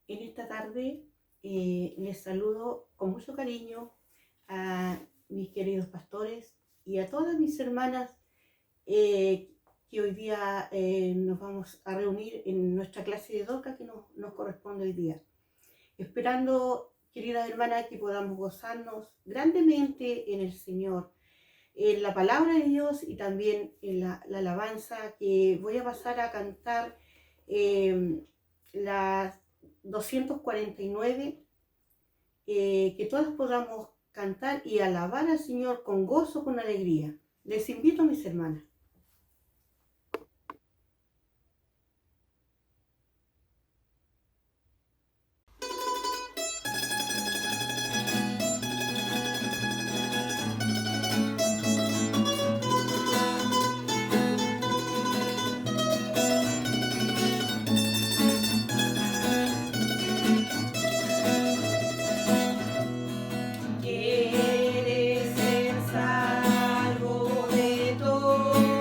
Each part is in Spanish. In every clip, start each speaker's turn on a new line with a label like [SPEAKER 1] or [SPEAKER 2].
[SPEAKER 1] En esta tarde les saludo con mucho cariño a mis queridos pastores y a todas mis hermanas que hoy día nos vamos a reunir en nuestra clase de Doca que nos corresponde hoy día. Esperando, queridas hermanas, que podamos gozarnos grandemente en el Señor, en la palabra de Dios y también en la alabanza que voy a pasar a cantar las 249, que todas podamos cantar y alabar al Señor con gozo, con alegría. Les invito, mis hermanas. Quieres ser salvo de todo.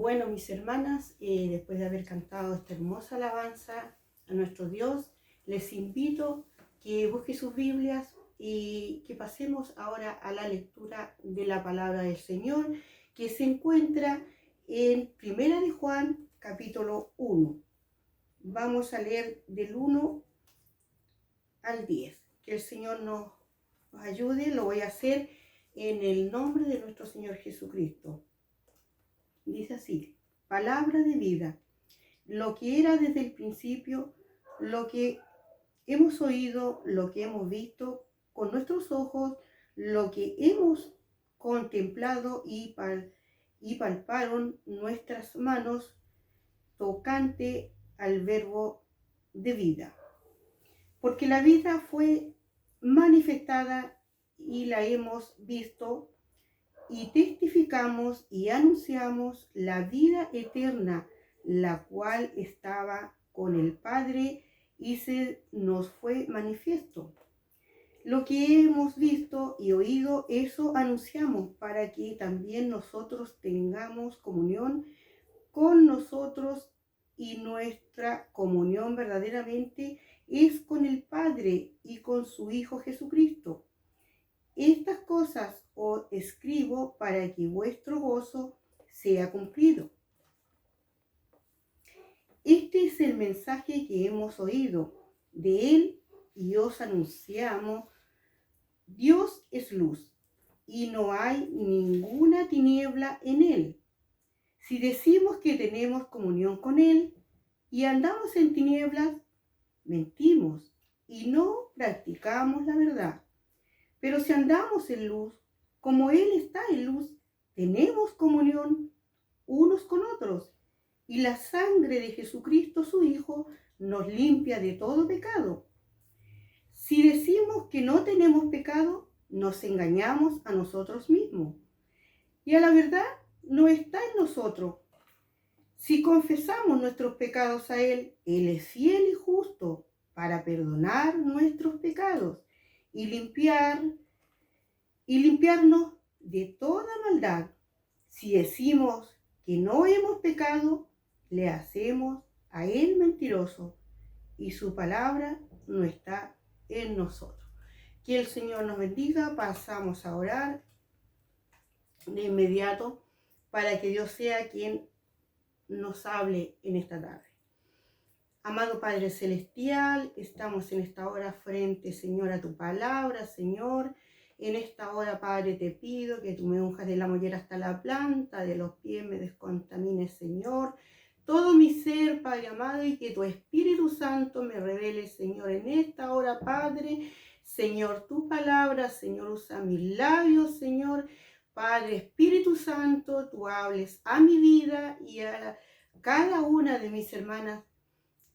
[SPEAKER 1] Bueno, mis hermanas, después de haber cantado esta hermosa alabanza a nuestro Dios, les invito que busquen sus Biblias y que pasemos ahora a la lectura de la palabra del Señor, que se encuentra en Primera de Juan, capítulo 1. Vamos a leer del 1 al 10. Que el Señor nos ayude, lo voy a hacer en el nombre de nuestro Señor Jesucristo. Dice así: palabra de vida, lo que era desde el principio, lo que hemos oído, lo que hemos visto con nuestros ojos, lo que hemos contemplado y palparon nuestras manos tocante al verbo de vida. Porque la vida fue manifestada y la hemos visto y testificamos y anunciamos la vida eterna, la cual estaba con el Padre y se nos fue manifiesto. Lo que hemos visto y oído, eso anunciamos, para que también nosotros tengamos comunión con nosotros, y nuestra comunión verdaderamente es con el Padre y con su Hijo Jesucristo. Estas cosas os escribo para que vuestro gozo sea cumplido. Este es el mensaje que hemos oído de Él y os anunciamos. Dios es luz y no hay ninguna tiniebla en Él. Si decimos que tenemos comunión con Él y andamos en tinieblas, mentimos y no practicamos la verdad. Pero si andamos en luz, como Él está en luz, tenemos comunión unos con otros, y la sangre de Jesucristo, su Hijo, nos limpia de todo pecado. Si decimos que no tenemos pecado, nos engañamos a nosotros mismos, y a la verdad no está en nosotros. Si confesamos nuestros pecados a Él, Él es fiel y justo para perdonar nuestros pecados y limpiarnos de toda maldad. Si decimos que no hemos pecado, le hacemos a Él mentiroso y su palabra no está en nosotros. Que el Señor nos bendiga. Pasamos a orar de inmediato para que Dios sea quien nos hable en esta tarde. Amado Padre Celestial, estamos en esta hora frente, Señor, a tu palabra, Señor. En esta hora, Padre, te pido que tú me unjas de la mollera hasta la planta de los pies, me descontamines, Señor, todo mi ser, Padre amado, y que tu Espíritu Santo me revele, Señor, en esta hora, Padre. Señor, tu palabra, Señor, usa mis labios, Señor. Padre, Espíritu Santo, tú hables a mi vida y a cada una de mis hermanas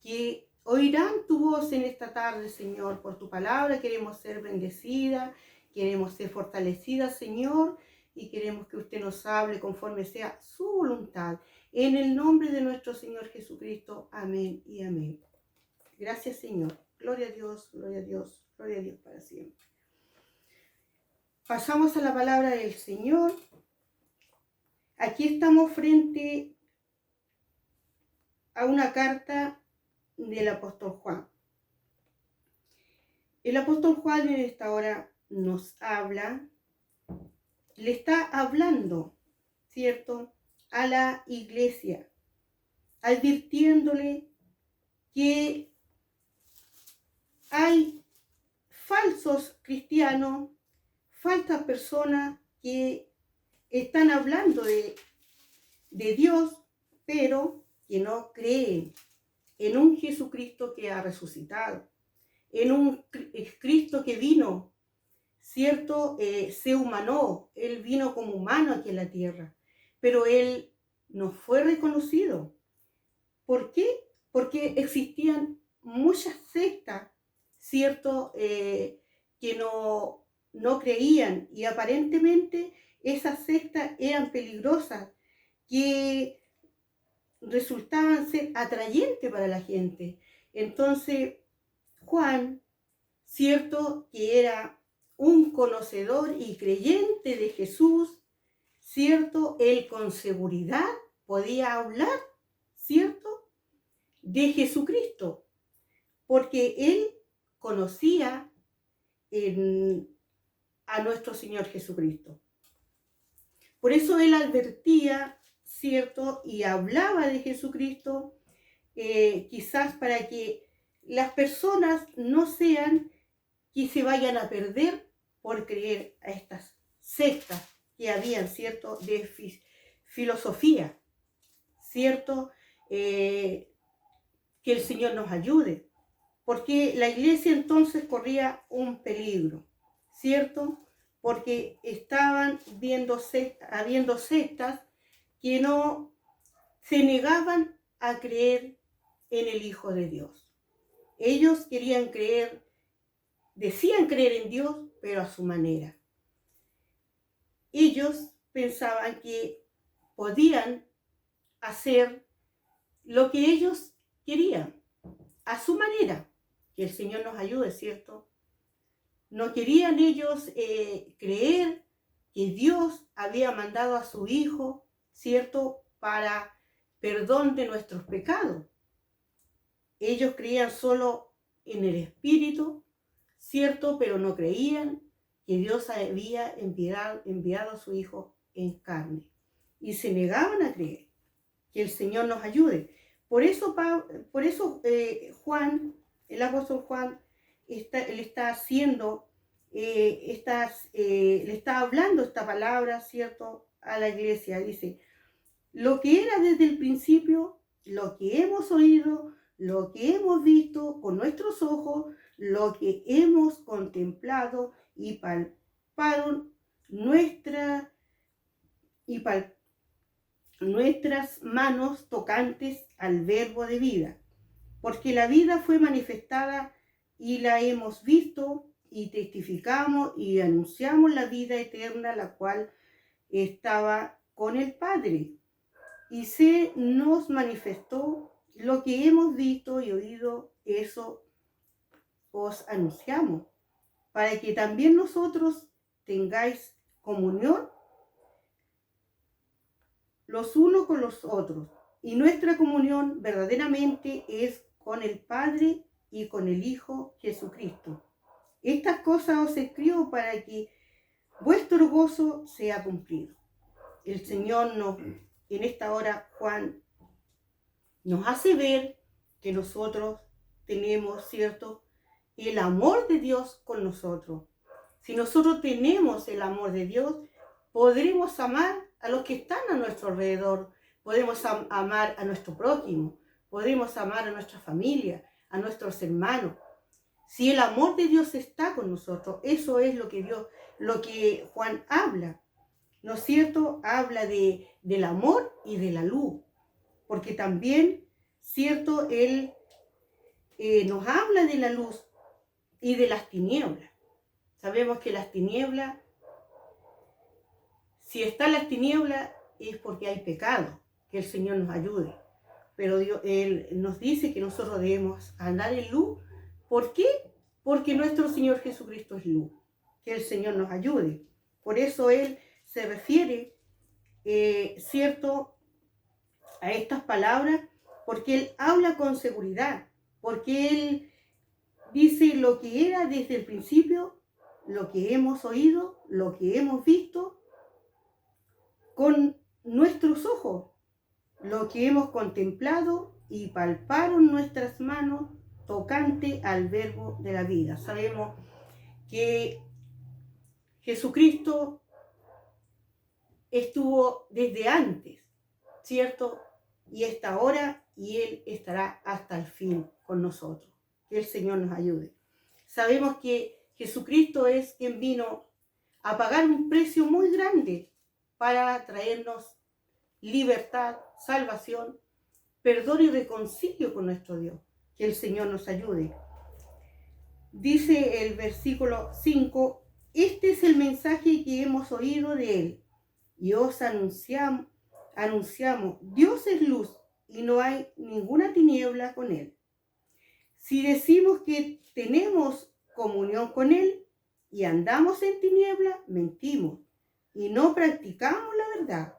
[SPEAKER 1] que oirán tu voz en esta tarde, Señor. Por tu palabra queremos ser bendecidas, queremos ser fortalecidas, Señor, y queremos que usted nos hable conforme sea su voluntad. En el nombre de nuestro Señor Jesucristo. Amén y amén. Gracias, Señor. Gloria a Dios, gloria a Dios, gloria a Dios para siempre. Pasamos a la palabra del Señor. Aquí estamos frente a una carta del apóstol Juan. El apóstol Juan en esta hora nos habla, le está hablando, ¿cierto?, a la iglesia, advirtiéndole que hay falsos cristianos, falsas personas que están hablando de Dios, pero que no creen en un Jesucristo que ha resucitado, en un Cristo que vino, ¿cierto? Se humanó, Él vino como humano aquí en la tierra, pero Él no fue reconocido. ¿Por qué? Porque existían muchas sectas, ¿cierto? Que no creían, y aparentemente esas sectas eran peligrosas, que resultaban ser atrayentes para la gente. Entonces, Juan, cierto, que era un conocedor y creyente de Jesús, cierto, él con seguridad podía hablar, ¿cierto?, de Jesucristo, porque él conocía a nuestro Señor Jesucristo. Por eso él advertía, ¿cierto?, y hablaba de Jesucristo, quizás para que las personas no sean que se vayan a perder por creer a estas sectas que habían, ¿cierto?, de filosofía, ¿cierto? Que el Señor nos ayude, porque la iglesia entonces corría un peligro, ¿cierto? Porque estaban habiendo sectas que no se negaban a creer en el Hijo de Dios. Ellos querían creer, decían creer en Dios, pero a su manera. Ellos pensaban que podían hacer lo que ellos querían, a su manera. Que el Señor nos ayude, ¿cierto? No querían ellos creer que Dios había mandado a su Hijo, ¿cierto?, para perdón de nuestros pecados. Ellos creían solo en el Espíritu, ¿cierto?, pero no creían que Dios había enviado a su Hijo en carne. Y se negaban a creer. Que el Señor nos ayude. Por eso Juan, el apóstol Juan, le está haciendo, le está hablando esta palabra, ¿cierto?, a la iglesia. Dice, lo que era desde el principio, lo que hemos oído, lo que hemos visto con nuestros ojos, lo que hemos contemplado y palparon nuestras manos tocantes al verbo de vida, porque la vida fue manifestada y la hemos visto y testificamos y anunciamos la vida eterna, la cual estaba con el Padre, y se nos manifestó lo que hemos visto y oído, eso os anunciamos, para que también nosotros tengáis comunión los unos con los otros. Y nuestra comunión verdaderamente es con el Padre y con el Hijo Jesucristo. Estas cosas os escribo para que vuestro gozo sea cumplido. El Señor en esta hora, Juan, nos hace ver que nosotros tenemos, ¿cierto?, el amor de Dios con nosotros. Si nosotros tenemos el amor de Dios, podremos amar a los que están a nuestro alrededor, podemos amar a nuestro prójimo, podemos amar a nuestra familia, a nuestros hermanos. Si el amor de Dios está con nosotros, eso es lo que Juan habla, ¿no es cierto? Habla del amor y de la luz, porque también, ¿cierto?, él nos habla de la luz y de las tinieblas. Sabemos que las tinieblas, si están las tinieblas, es porque hay pecado, que el Señor nos ayude. Pero Él nos dice que nosotros debemos andar en luz. ¿Por qué? Porque nuestro Señor Jesucristo es luz. Que el Señor nos ayude. Por eso Él se refiere, ¿cierto?, a estas palabras, porque Él habla con seguridad, porque Él dice lo que era desde el principio, lo que hemos oído, lo que hemos visto con nuestros ojos, lo que hemos contemplado y palparon nuestras manos tocante al verbo de la vida. Sabemos que Jesucristo estuvo desde antes, ¿cierto? Y está ahora, y Él estará hasta el fin con nosotros. Que el Señor nos ayude. Sabemos que Jesucristo es quien vino a pagar un precio muy grande para traernos libertad, salvación, perdón y reconcilio con nuestro Dios. Que el Señor nos ayude. Dice el versículo 5, este es el mensaje que hemos oído de Él y os anunciamos, Dios es luz y no hay ninguna tiniebla con Él. Si decimos que tenemos comunión con Él y andamos en tiniebla, mentimos y no practicamos la verdad.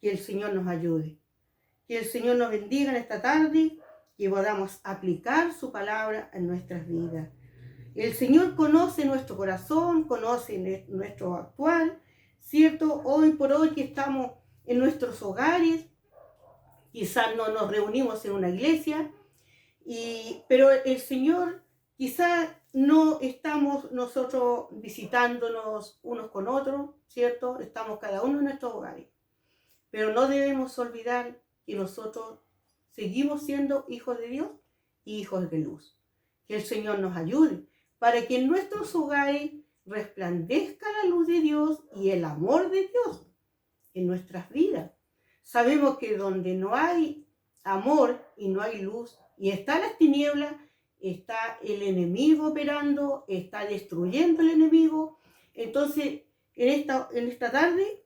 [SPEAKER 1] Que el Señor nos ayude. Que el Señor nos bendiga en esta tarde, que podamos aplicar su palabra en nuestras vidas. El Señor conoce nuestro corazón, conoce nuestro actual, ¿cierto? Hoy por hoy que estamos en nuestros hogares, quizás no nos reunimos en una iglesia, pero el Señor quizás no estamos nosotros visitándonos unos con otros, ¿cierto? Estamos cada uno en nuestros hogares. Pero no debemos olvidar que nosotros seguimos siendo hijos de Dios y hijos de luz. Que el Señor nos ayude para que en nuestros hogares resplandezca la luz de Dios y el amor de Dios en nuestras vidas. Sabemos que donde no hay amor y no hay luz, y está las tinieblas, está el enemigo operando, está destruyendo el enemigo. Entonces, en esta tarde,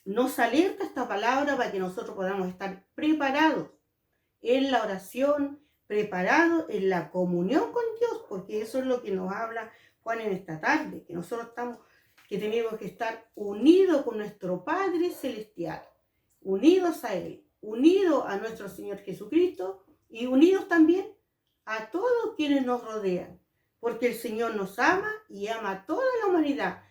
[SPEAKER 1] nos alerta esta palabra para que nosotros podamos estar preparados en la oración, preparados en la comunión con Dios, porque eso es lo que nos habla Juan en esta tarde, que nosotros que tenemos que estar unidos con nuestro Padre Celestial, unidos a Él, unidos a nuestro Señor Jesucristo y unidos también a todos quienes nos rodean, porque el Señor nos ama y ama a toda la humanidad.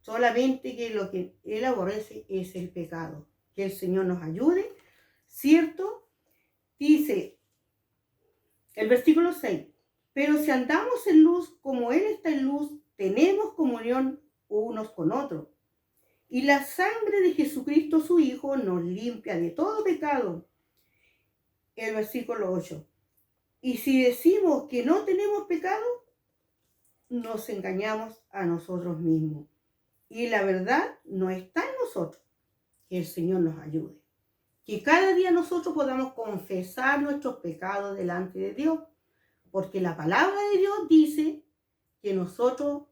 [SPEAKER 1] Solamente que lo que Él aborrece es el pecado. Que el Señor nos ayude, ¿cierto? Dice el versículo 6, pero si andamos en luz como Él está en luz, tenemos comunión unos con otros. Y la sangre de Jesucristo su Hijo nos limpia de todo pecado. El versículo 8, y si decimos que no tenemos pecado, nos engañamos a nosotros mismos. Y la verdad no está en nosotros. Que el Señor nos ayude. Que cada día nosotros podamos confesar nuestros pecados delante de Dios. Porque la palabra de Dios dice que nosotros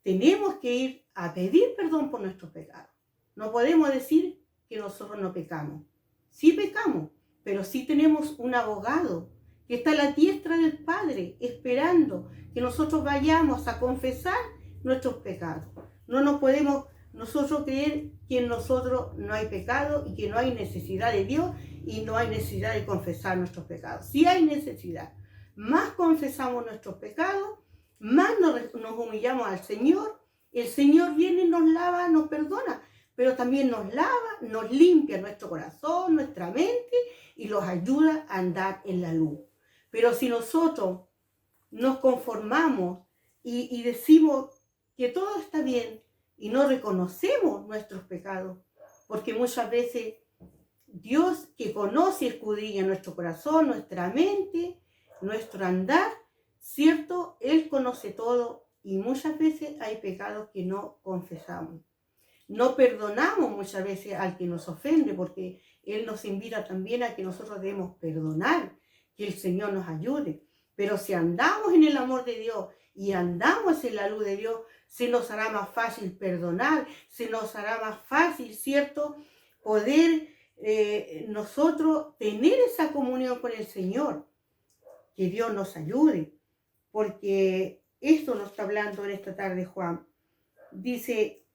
[SPEAKER 1] tenemos que ir a pedir perdón por nuestros pecados. No podemos decir que nosotros no pecamos. Sí pecamos, pero sí tenemos un abogado que está a la diestra del Padre esperando que nosotros vayamos a confesar nuestros pecados. No nos podemos nosotros creer que en nosotros no hay pecado y que no hay necesidad de Dios y no hay necesidad de confesar nuestros pecados. Sí hay necesidad. Más confesamos nuestros pecados, más nos humillamos al Señor. El Señor viene y nos lava, nos perdona, pero también nos lava, nos limpia nuestro corazón, nuestra mente y nos ayuda a andar en la luz. Pero si nosotros nos conformamos y decimos que todo está bien y no reconocemos nuestros pecados, porque muchas veces Dios, que conoce y escudriña nuestro corazón, nuestra mente, nuestro andar, ¿cierto? Él conoce todo y muchas veces hay pecados que no confesamos. No perdonamos muchas veces al que nos ofende, porque Él nos invita también a que nosotros debemos perdonar, que el Señor nos ayude. Pero si andamos en el amor de Dios y andamos en la luz de Dios, se nos hará más fácil perdonar, se nos hará más fácil, ¿cierto?, poder nosotros tener esa comunión con el Señor. Que Dios nos ayude, porque esto nos está hablando en esta tarde Juan. Dice,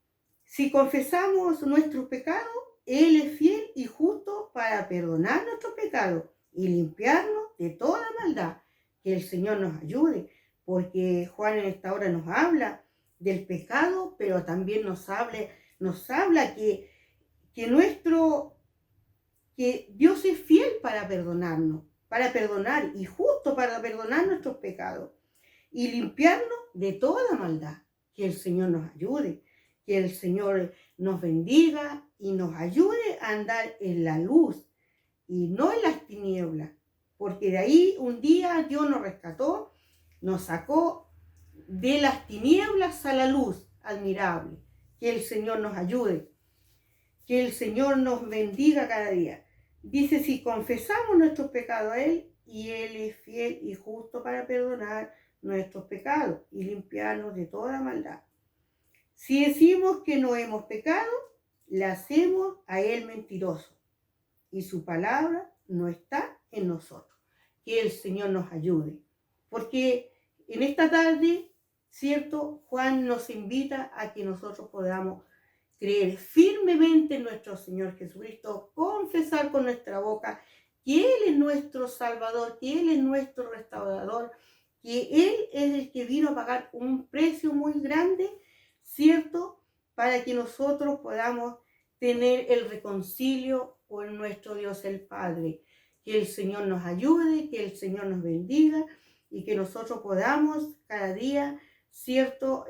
[SPEAKER 1] si confesamos nuestros pecados, Él es fiel y justo para perdonar nuestros pecados y limpiarnos de toda maldad. Que el Señor nos ayude, porque Juan en esta hora nos habla del pecado, pero también nos habla que Dios es fiel para perdonarnos, para perdonar y justo para perdonar nuestros pecados y limpiarnos de toda maldad. Que el Señor nos ayude, que el Señor nos bendiga y nos ayude a andar en la luz y no en las tinieblas, porque de ahí un día Dios nos rescató, nos sacó de las tinieblas a la luz admirable. Que el Señor nos ayude, que el Señor nos bendiga cada día. Dice, si confesamos nuestros pecados a Él, y Él es fiel y justo para perdonar nuestros pecados y limpiarnos de toda maldad. Si decimos que no hemos pecado, le hacemos a Él mentiroso y su palabra no está en nosotros. Que el Señor nos ayude, porque en esta tarde, ¿cierto?, Juan nos invita a que nosotros podamos creer firmemente en nuestro Señor Jesucristo, confesar con nuestra boca que Él es nuestro Salvador, que Él es nuestro restaurador, que Él es el que vino a pagar un precio muy grande, ¿cierto? Para que nosotros podamos tener el reconcilio con nuestro Dios el Padre. Que el Señor nos ayude, que el Señor nos bendiga y que nosotros podamos cada día, ¿cierto?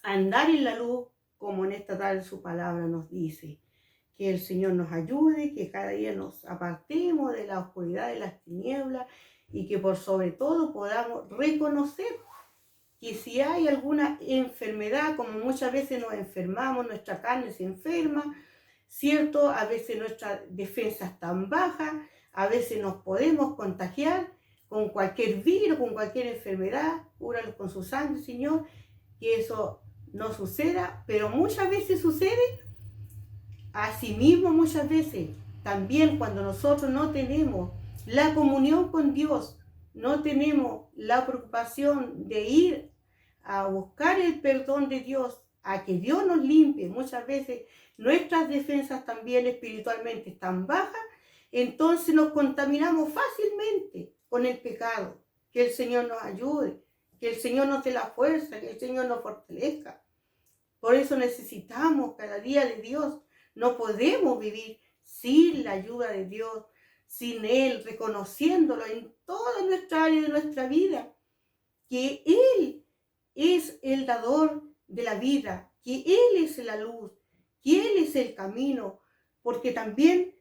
[SPEAKER 1] Andar en la luz como en esta tarde su palabra nos dice. Que el Señor nos ayude, que cada día nos apartemos de la oscuridad, de las tinieblas y que por sobre todo podamos reconocer que si hay alguna enfermedad, como muchas veces nos enfermamos, nuestra carne se enferma, ¿cierto? A veces nuestra defensa es tan baja, a veces nos podemos contagiar con cualquier virus, con cualquier enfermedad, cúralos con su sangre, Señor, que eso no suceda, pero muchas veces sucede. Asimismo, muchas veces, también cuando nosotros no tenemos la comunión con Dios, no tenemos la preocupación de ir a buscar el perdón de Dios, a que Dios nos limpie, muchas veces nuestras defensas también espiritualmente están bajas, entonces nos contaminamos fácilmente con el pecado. Que el Señor nos ayude, que el Señor nos dé la fuerza, que el Señor nos fortalezca. Por eso necesitamos cada día de Dios. No podemos vivir sin la ayuda de Dios, sin Él, reconociéndolo en toda nuestra área de nuestra vida, que Él es el dador de la vida, que Él es la luz, que Él es el camino, porque también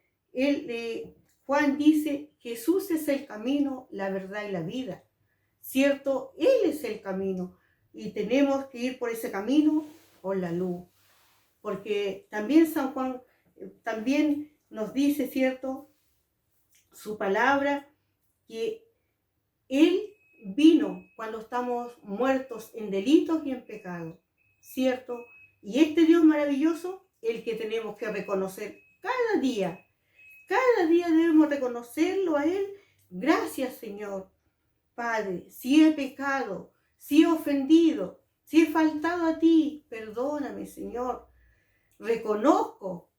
[SPEAKER 1] Juan dice, Jesús es el camino, la verdad y la vida, ¿cierto? Él es el camino y tenemos que ir por ese camino con la luz. Porque también San Juan también nos dice, ¿cierto? Su palabra, que Él vino cuando estamos muertos en delitos y en pecados, ¿cierto? Y este Dios maravilloso, el que tenemos que reconocer cada día debemos reconocerlo a Él. Gracias, Señor, Padre, si he pecado, si he ofendido, si he faltado a ti, perdóname, Señor. Reconozco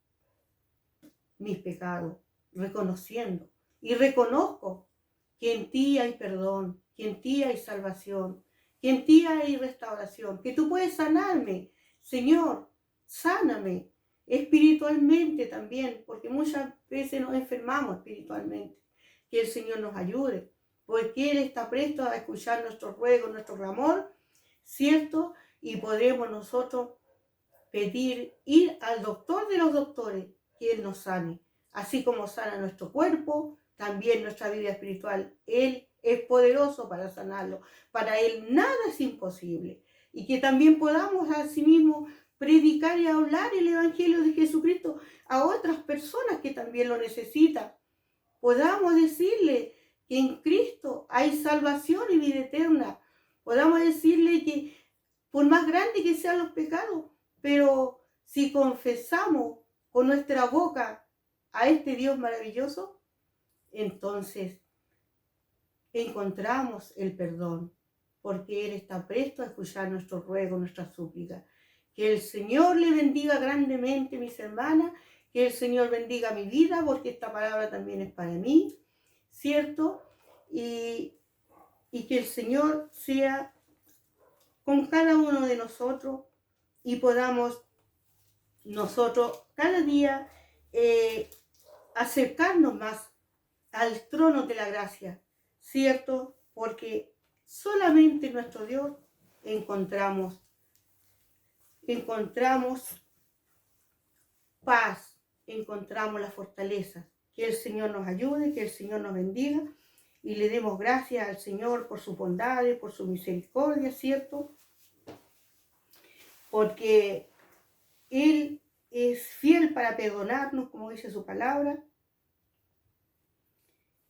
[SPEAKER 1] mis pecados, reconociendo. Y reconozco que en ti hay perdón, que en ti hay salvación, que en ti hay restauración, que tú puedes sanarme. Señor, sáname espiritualmente también, porque muchas veces nos enfermamos espiritualmente. Que el Señor nos ayude, porque Él está presto a escuchar nuestro ruego, nuestro clamor, ¿cierto? Y podemos nosotros pedir, ir al doctor de los doctores, que Él nos sane. Así como sana nuestro cuerpo, también nuestra vida espiritual. Él es poderoso para sanarlo. Para Él nada es imposible. Y que también podamos asimismo predicar y hablar el Evangelio de Jesucristo a otras personas que también lo necesitan. Podamos decirle que en Cristo hay salvación y vida eterna. Podamos decirle que por más grande que sean los pecados, pero si confesamos con nuestra boca a este Dios maravilloso, entonces encontramos el perdón, porque Él está presto a escuchar nuestros ruegos, nuestras súplicas. Que el Señor le bendiga grandemente, mis hermanas, que el Señor bendiga mi vida, porque esta palabra también es para mí, ¿cierto? Y que el Señor sea con cada uno de nosotros y podamos nosotros cada día acercarnos más al trono de la gracia, ¿cierto? Porque solamente en nuestro Dios encontramos paz, encontramos la fortaleza. Que el Señor nos ayude, que el Señor nos bendiga y le demos gracias al Señor por su bondad, por su misericordia, ¿cierto? Porque Él es fiel para perdonarnos, como dice su palabra.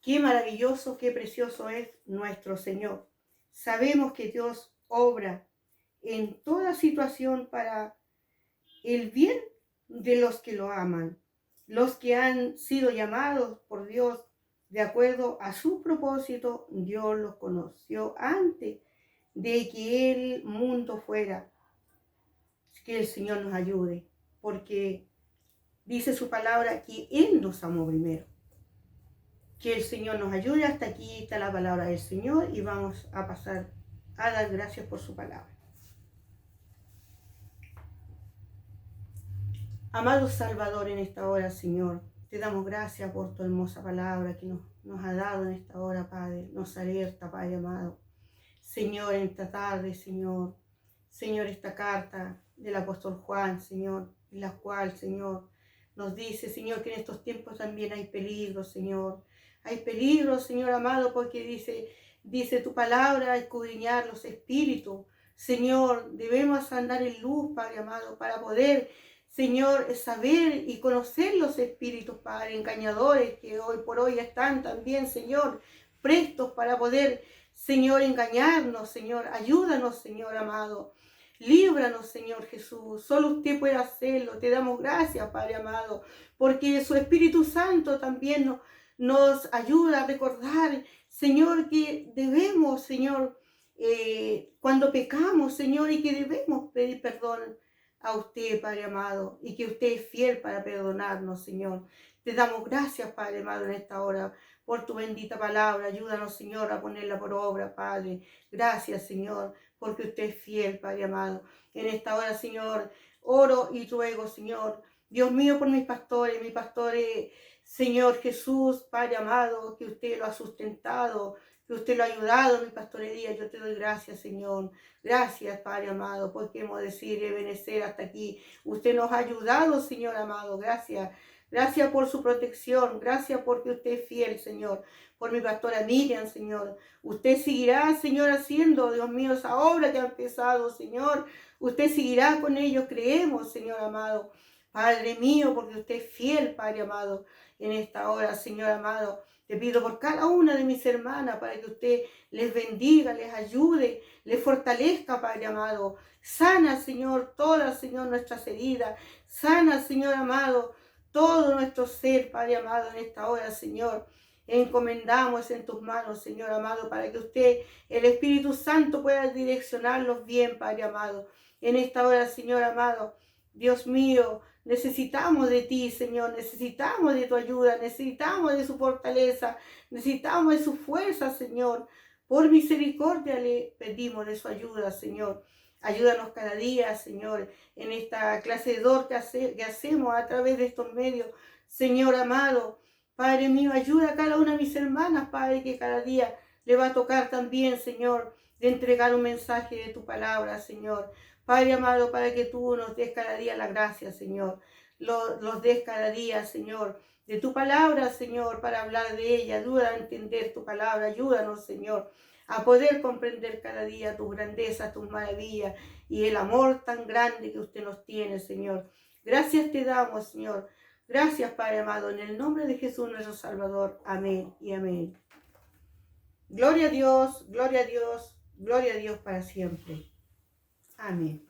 [SPEAKER 1] Qué maravilloso, qué precioso es nuestro Señor. Sabemos que Dios obra en toda situación para el bien de los que lo aman, los que han sido llamados por Dios de acuerdo a su propósito. Dios los conoció antes de que el mundo fuera. Que el Señor nos ayude, porque Dice su palabra que Él nos amó primero. Que el Señor nos ayude. Hasta aquí está la palabra del Señor y vamos a pasar a dar gracias por su palabra. Amado Salvador, en esta hora, Señor, te damos gracias por tu hermosa palabra que nos ha dado en esta hora, Padre. Nos alerta, Padre amado. Señor, en esta tarde, Señor, esta carta del apóstol Juan, Señor, en la cual, Señor, nos dice, Señor, que en estos tiempos también hay peligro, Señor. Hay peligro, Señor amado, porque dice tu palabra, escudriñar los espíritus. Señor, debemos andar en luz, Padre amado, para poder, Señor, saber y conocer los espíritus, Padre, engañadores que hoy por hoy están también, Señor, prestos para poder, Señor, engañarnos, Señor. Ayúdanos, Señor amado. Líbranos, Señor Jesús. Solo usted puede hacerlo. Te damos gracias, Padre amado, porque su Espíritu Santo también nos ayuda a recordar, Señor, que debemos, Señor, cuando pecamos, Señor, y que debemos pedir perdón a usted, Padre amado, y que usted es fiel para perdonarnos, Señor. Te damos gracias, Padre amado, en esta hora, por tu bendita palabra. Ayúdanos, Señor, a ponerla por obra, Padre. Gracias, Señor, porque usted es fiel, Padre amado. En esta hora, Señor, oro y ruego, Señor, Dios mío, por mis pastores, Señor Jesús, Padre amado, que usted lo ha sustentado, que usted lo ha ayudado en mi pastorería. Yo te doy gracias, Señor. Gracias, Padre amado, porque hemos de decir y benecer hasta aquí. Usted nos ha ayudado, Señor amado. Gracias. Gracias por su protección. Gracias porque usted es fiel, Señor. Por mi pastora Miriam, Señor. Usted seguirá, Señor, haciendo, Dios mío, esa obra que ha empezado, Señor. Usted seguirá con ellos, creemos, Señor amado. Padre mío, porque usted es fiel, Padre amado, en esta hora, Señor amado. Te pido por cada una de mis hermanas para que usted les bendiga, les ayude, les fortalezca, Padre amado. Sana, Señor, todas, Señor, nuestras heridas. Sana, Señor amado, todo nuestro ser, Padre amado, en esta hora, Señor. Encomendamos en tus manos, Señor amado, para que usted, el Espíritu Santo, pueda direccionarlos bien, Padre amado. En esta hora, Señor amado, Dios mío, necesitamos de ti, Señor, necesitamos de tu ayuda, necesitamos de su fortaleza, necesitamos de su fuerza, Señor. Por misericordia le pedimos de su ayuda, Señor. Ayúdanos cada día, Señor, en esta clase de dor que hacemos a través de estos medios, Señor amado. Padre mío, ayuda a cada una de mis hermanas, Padre, que cada día le va a tocar también, Señor, de entregar un mensaje de tu palabra, Señor. Padre amado, para que tú nos des cada día la gracia, Señor. Los des cada día, Señor, de tu palabra, Señor, para hablar de ella. Ayuda a entender tu palabra. Ayúdanos, Señor, a poder comprender cada día tu grandeza, tus maravillas y el amor tan grande que usted nos tiene, Señor. Gracias te damos, Señor. Gracias, Padre amado, en el nombre de Jesús nuestro Salvador. Amén y amén. Gloria a Dios, gloria a Dios, gloria a Dios para siempre. Amén.